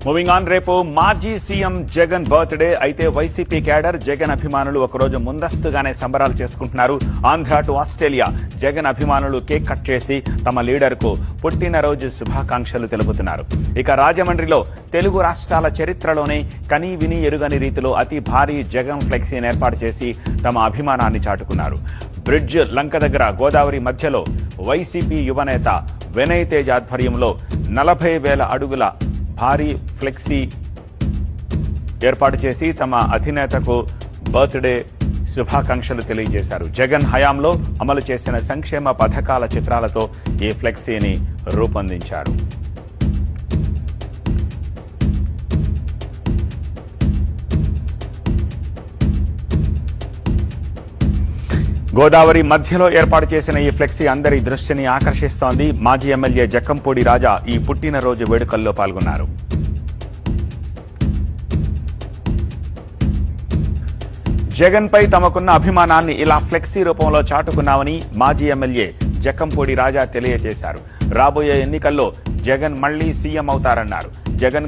Moving on, రేపు మాజీ CM Jagan birthday. అయితే వైసీపీ క్యాడర్ జగన్ అభిమానులు ఒకరోజు ముందస్తుగానే సంబరాలు చేసుకుంటున్నారు. ఆంధ్ర టు ఆస్ట్రేలియా జగన్ అభిమానులు కేక్ కట్ చేసి తమ లీడర్కు పుట్టినరోజు శుభాకాంక్షలు తెలుపుతున్నారు. ఇక రాజమండ్రిలో తెలుగు రాష్ట్రాల చరిత్రలోనే కనీ విని ఎరుగని రీతిలో అతి భారీ జగన్ ఫ్లెక్సీని ఏర్పాటు చేసి తమ అభిమానాన్ని చాటుకున్నారు. బ్రిడ్జ్ లంక దగ్గర గోదావరి మధ్యలో వైసీపీ యువనేత వినయ్ తేజ్ ఆధ్వర్యంలో 40,000 అడుగుల భారీ ఫ్లెక్సీ ఏర్పాటు చేసి తమ అధినేతకు బర్త్డే శుభాకాంక్షలు తెలియజేశారు. జగన్ హయాంలో అమలు చేసిన సంక్షేమ పథకాల చిత్రాలతో ఈ ఫ్లెక్సీని రూపొందించారు. గోదావరి మధ్యలో ఏర్పాటు చేసిన ఈ ఫ్లెక్సీ అందరి దృష్టిని ఆకర్షిస్తోంది. మాజీ ఎమ్మెల్యే జక్కంపూడి రాజా ఈ పుట్టినరోజు వేడుకల్లో పాల్గొన్నారు. జగన్ పై తమకున్న అభిమానాన్ని ఇలా ఫ్లెక్సీ రూపంలో చాటుకున్నామని మాజీ ఎమ్మెల్యే జక్కంపూడి రాజా తెలియజేశారు. రాబోయే ఎన్నికల్లో జగన్ మళ్లీ సీఎం అవుతారన్నారు. జగన్